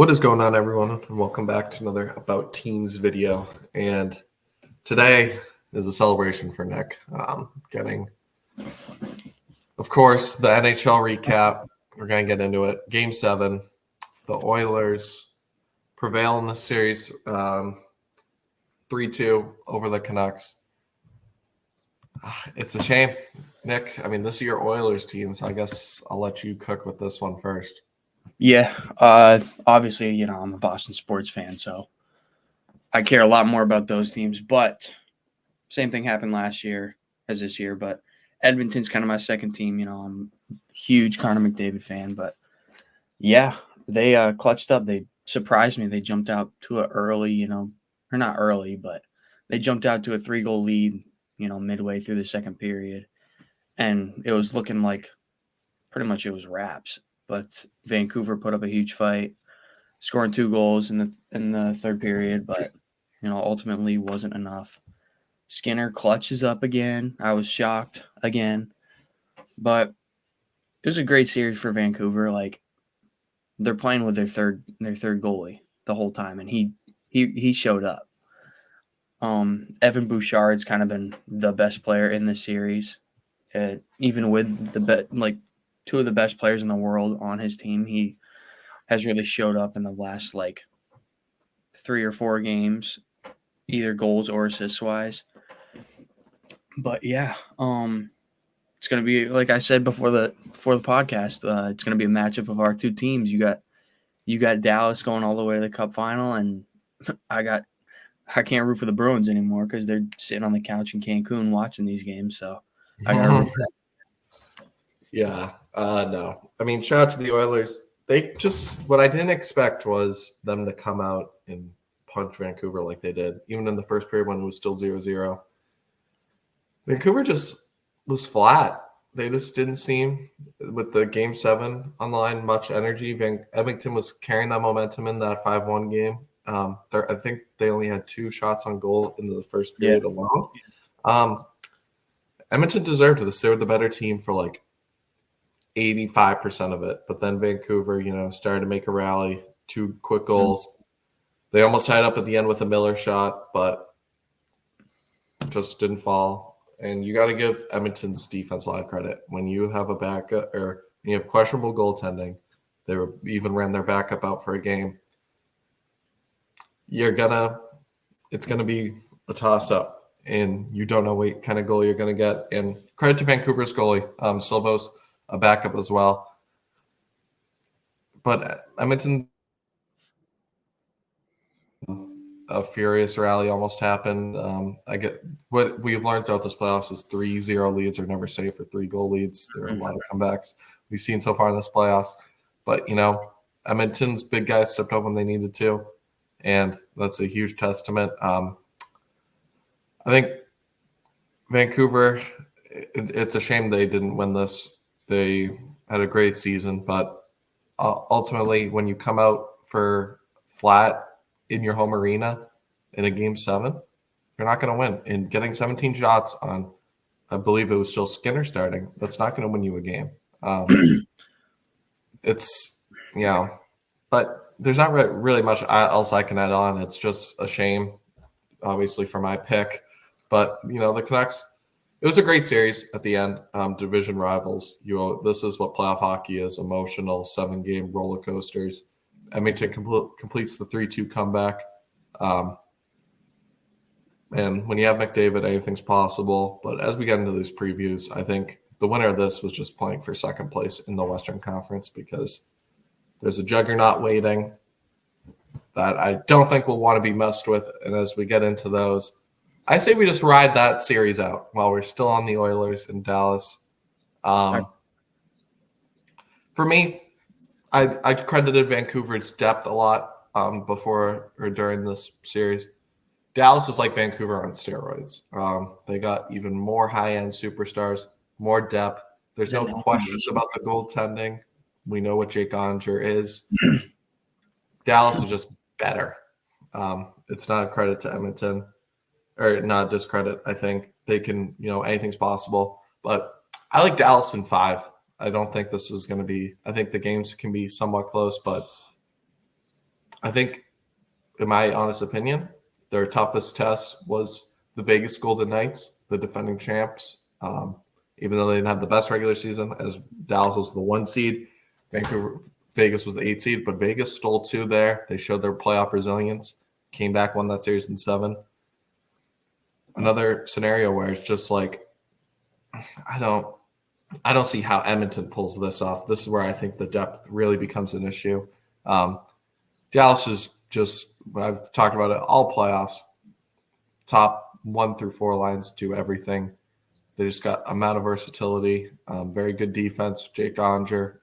What is going on, everyone? And welcome back to another About Teams video. And today is a celebration for Nick. Getting, of course, the NHL recap. We're going to get into it. Game 7, the Oilers prevail in the series 3-2 over the Canucks. It's a shame, Nick. I mean, this is your Oilers team, so I guess I'll let you cook with this one first. Yeah, obviously, I'm a Boston sports fan, so I care a lot more about those teams. But same thing happened last year as this year. But Edmonton's kind of my second team. I'm a huge Connor McDavid fan. But yeah, they clutched up. They surprised me. They jumped out to an early, or not early, but they jumped out to a 3-goal lead, midway through the second period, and it was looking like pretty much it was wraps. But Vancouver put up a huge fight, scoring 2 goals in the third period, but ultimately wasn't enough. Skinner clutches up again. I was shocked again, but it was a great series for Vancouver. Like, they're playing with their third goalie the whole time, and he showed up. Evan Bouchard's kind of been the best player in this series, even with two of the best players in the world on his team. He has really showed up in the last 3 or 4 games, either goals or assists wise. But yeah, it's gonna be, like I said before the podcast, it's gonna be a matchup of our two teams. You got Dallas going all the way to the Cup final, and I can't root for the Bruins anymore because they're sitting on the couch in Cancun watching these games. So I got to root for that. Yeah, no. I mean, shout out to the Oilers. They just, what I didn't expect was them to come out and punch Vancouver like they did, even in the first period when it was still 0-0. Vancouver just was flat. They just didn't seem, with the Game 7 online, much energy. Edmonton was carrying that momentum in that 5-1 game. I think they only had 2 shots on goal in the first period alone. Edmonton deserved this. They were the better team for 85% of it. But then Vancouver, started to make a rally, 2 quick goals. They almost tied up at the end with a Miller shot, but just didn't fall. And you got to give Edmonton's defense a lot of credit. When you have a backup, or you have questionable goaltending, they even ran their backup out for a game. It's gonna be a toss-up, and you don't know what kind of goal you're gonna get. And credit to Vancouver's goalie, Silvos, a backup as well. But Edmonton, a furious rally almost happened. I get what we've learned throughout this playoffs is 3-0 leads are never safe for 3-goal leads. There are a lot of comebacks we've seen so far in this playoffs. But Edmonton's big guys stepped up when they needed to, and that's a huge testament. I think Vancouver, it's a shame they didn't win this. They had a great season, but ultimately, when you come out for flat in your home arena in a Game 7, you're not going to win. And getting 17 shots on, I believe it was still Skinner starting, that's not going to win you a game. But there's not really much else I can add on. It's just a shame, obviously, for my pick. But, the Canucks, it was a great series at the end. Division rivals. This is what playoff hockey is: emotional 7-game roller coasters. Edmonton completes the 3-2 comeback. And when you have McDavid, anything's possible. But as we get into these previews, I think the winner of this was just playing for second place in the Western Conference, because there's a juggernaut waiting that I don't think will want to be messed with. And as we get into those, I say we just ride that series out while we're still on the Oilers in Dallas. For me, I credited Vancouver's depth a lot before or during this series. Dallas is like Vancouver on steroids. They got even more high-end superstars, more depth. There's no questions about the goaltending. We know what Jake Onger is. Dallas is just better. It's not a credit to Edmonton, or not a discredit. I think they can, anything's possible. But I like Dallas in 5. I don't think this is going to be – I think the games can be somewhat close, but I think, in my honest opinion, their toughest test was the Vegas Golden Knights, the defending champs. Even though they didn't have the best regular season, as Dallas was the 1 seed, Vegas was the 8 seed, but Vegas stole 2 there. They showed their playoff resilience, came back, won that series in 7. Another scenario where it's just like, I don't see how Edmonton pulls this off. This is where I think the depth really becomes an issue. Dallas is just, I've talked about it all playoffs. Top 1 through 4 lines do everything. They just got amount of versatility, very good defense. Jake Onger,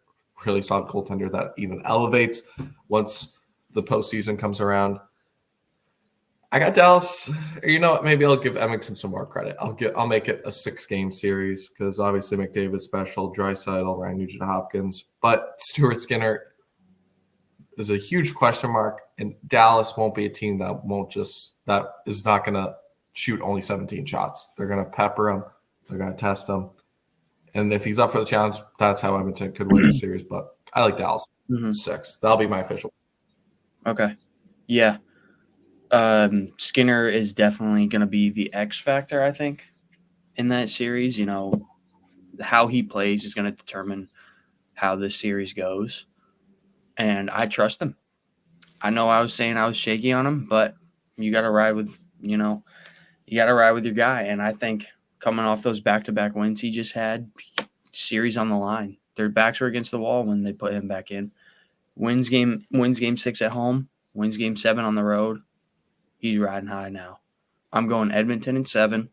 really solid goaltender that even elevates once the postseason comes around. I got Dallas. You know what? Maybe I'll give Edmonton some more credit. I'll make it a 6-game series because obviously McDavid's special, Draisaitl, Ryan Nugent-Hopkins, but Stuart Skinner is a huge question mark, and Dallas won't be a team that is not going to shoot only 17 shots. They're going to pepper him. They're going to test him. And if he's up for the challenge, that's how Edmonton could win the series. But I like Dallas. 6. That'll be my official. Okay. Yeah. Skinner is definitely going to be the X factor, I think, in that series. You know, how he plays is going to determine how this series goes. And I trust him. I know I was saying I was shaky on him, but you got to ride with, your guy. And I think coming off those back-to-back wins he just had, series on the line. Their backs were against the wall when they put him back in. Wins game 6 at home, wins game 7 on the road. He's riding high now. I'm going Edmonton in 7.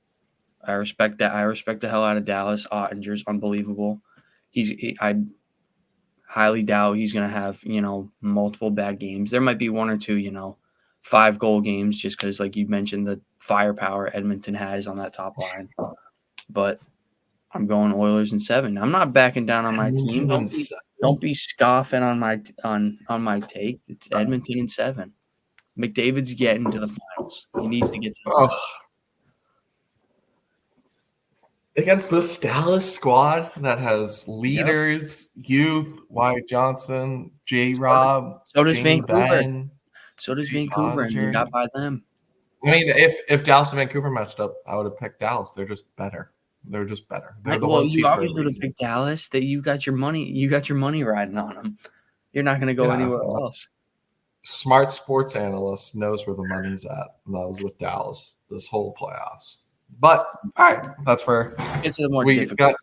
I respect that. I respect the hell out of Dallas. Ottinger's unbelievable. I highly doubt he's going to have, multiple bad games. There might be 1 or 2, 5-goal games just because, like you mentioned, the firepower Edmonton has on that top line. But I'm going Oilers in 7. I'm not backing down on my team. Don't be scoffing on my take. It's Edmonton in 7. McDavid's getting to the finals. He needs to get to the finals. Against this Dallas squad that has leaders, youth, Wyatt Johnson, J-Rob, so does Jamie Vancouver. Benn, So does Vancouver, and you got by them. I mean, if Dallas and Vancouver matched up, I would have picked Dallas. They're just better. They're just better. They're the one seed. You obviously would have picked Dallas. That you got your money. You got your money riding on them. You're not going to go anywhere else. Smart sports analyst knows where the money's at, and that was with Dallas this whole playoffs. But all right, that's for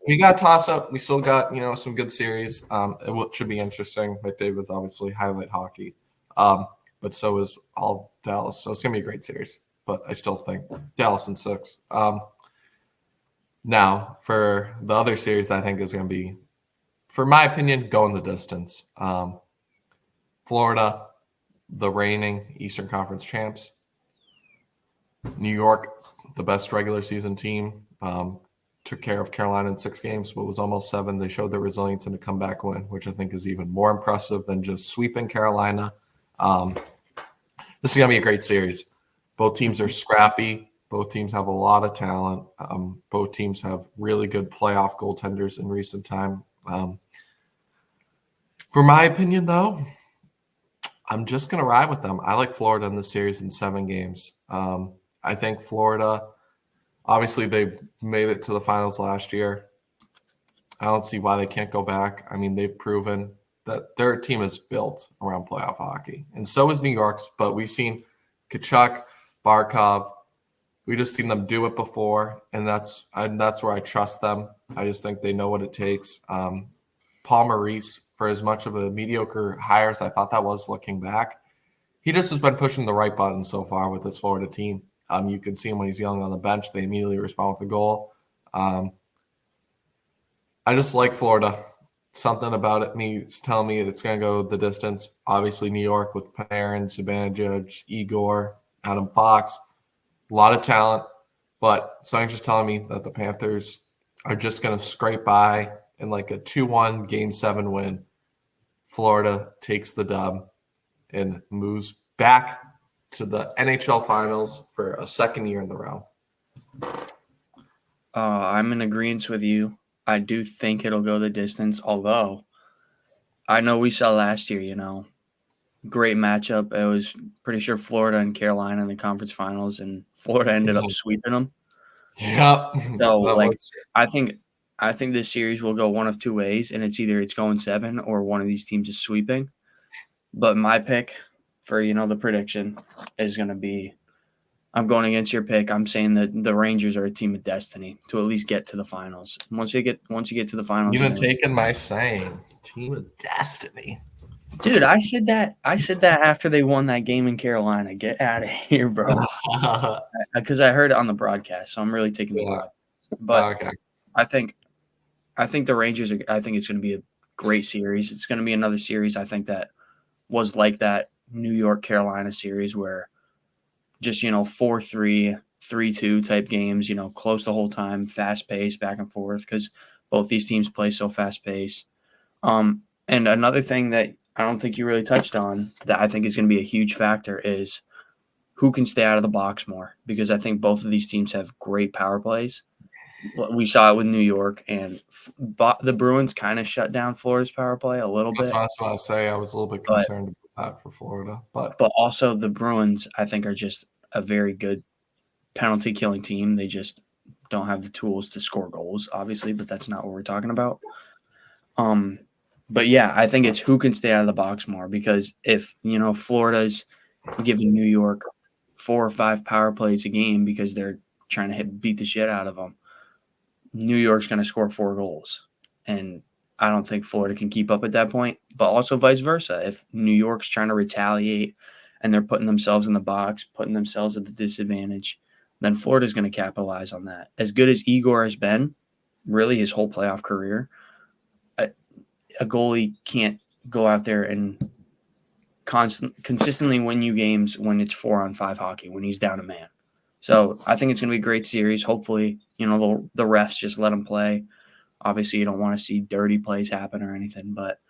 we got toss up. We still got some good series. It should be interesting. McDavid's obviously highlight hockey, but so is all Dallas. So it's gonna be a great series. But I still think Dallas in 6. Now for the other series, I think is gonna be, for my opinion, going the distance. Florida, the reigning Eastern Conference champs. New York, the best regular season team, took care of Carolina in 6 games, but was almost 7. They showed their resilience in a comeback win, which I think is even more impressive than just sweeping Carolina. This is going to be a great series. Both teams are scrappy. Both teams have a lot of talent. Both teams have really good playoff goaltenders in recent time. For my opinion, though, I'm just going to ride with them. I like Florida in the series in 7 games. I think Florida, obviously they made it to the finals last year. I don't see why they can't go back. I mean, they've proven that their team is built around playoff hockey. And so is New York's, but we've seen Tkachuk, Barkov. We just seen them do it before, and that's where I trust them. I just think they know what it takes. Paul Maurice, for as much of a mediocre hire as I thought that was looking back, he just has been pushing the right buttons so far with this Florida team. You can see him when he's yelling on the bench. They immediately respond with a goal. I just like Florida. Something about it is telling me it's going to go the distance. Obviously, New York with Panarin, Zibanejad, Igor, Adam Fox. A lot of talent. But something's just telling me that the Panthers are just going to scrape by in like a 2-1 Game 7 win. Florida takes the dub and moves back to the NHL Finals for a 2nd year in the row. I'm in agreement with you. I do think it'll go the distance, although I know we saw last year, great matchup. I was pretty sure Florida and Carolina in the conference finals, and Florida ended up sweeping them. Yeah, So, that like, was I think this series will go one of two ways, and it's either it's going 7 or one of these teams is sweeping. But my pick for the prediction is going to be I'm going against your pick. I'm saying that the Rangers are a team of destiny to at least get to the finals. Once you get to the finals, even taking my saying, team of destiny. dude, I said that after they won that game in Carolina. Get out of here, bro. Because I heard it on the broadcast, so I'm really taking the broadcast. But Okay. I think the Rangers I think it's going to be a great series. It's going to be another series I think that was like that New York Carolina series where just 4-3, 3-2 type games, close the whole time, fast pace, back and forth because both these teams play so fast pace. And another thing that I don't think you really touched on that I think is going to be a huge factor is who can stay out of the box more because I think both of these teams have great power plays. We saw it with New York, and the Bruins kind of shut down Florida's power play a little bit. That's what I was say. I was a little bit concerned about that for Florida, but also the Bruins, I think, are just a very good penalty killing team. They just don't have the tools to score goals, obviously, but that's not what we're talking about. But yeah, I think it's who can stay out of the box more because if Florida's giving New York 4 or 5 power plays a game because they're trying to beat the shit out of them, New York's going to score 4 goals. And I don't think Florida can keep up at that point, but also vice versa. If New York's trying to retaliate and they're putting themselves in the box, putting themselves at the disadvantage, then Florida's going to capitalize on that. As good as Igor has been, really his whole playoff career, a goalie can't go out there and consistently win you games when it's 4-on-5 hockey, when he's down a man. So I think it's going to be a great series. Hopefully, the refs just let them play. Obviously, you don't want to see dirty plays happen or anything, but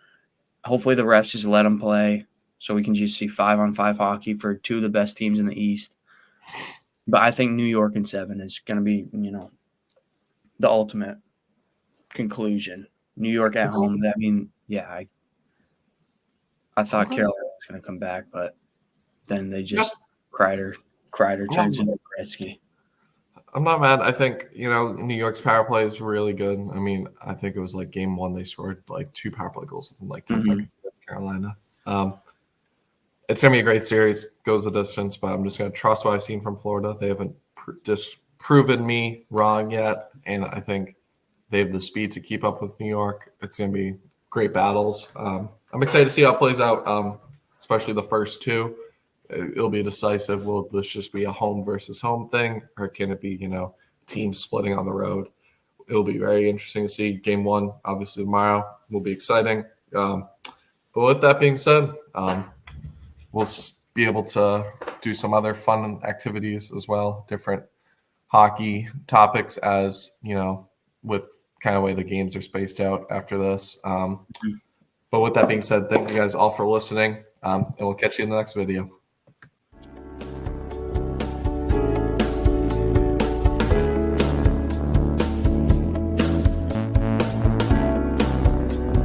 hopefully the refs just let them play so we can just see 5-on-5 hockey for 2 of the best teams in the East. But I think New York in 7 is going to be, the ultimate conclusion. New York at home. I mean, yeah, I thought Carolina was going to come back, but then they just Kreider turns into Gretzky. I'm not mad. I think, New York's power play is really good. I mean, I think it was like game 1, they scored like 2 power play goals within like 10 seconds against Carolina. It's going to be a great series, goes the distance, but I'm just going to trust what I've seen from Florida. They haven't disproven me wrong yet, and I think they have the speed to keep up with New York. It's going to be great battles. I'm excited to see how it plays out, especially the first 2. It'll be decisive. Will this just be a home versus home thing, or can it be, teams splitting on the road? It'll be very interesting to see. Game 1, obviously, tomorrow will be exciting. But with that being said, we'll be able to do some other fun activities as well, different hockey topics as, with kind of way the games are spaced out after this. But with that being said, thank you guys all for listening, and we'll catch you in the next video.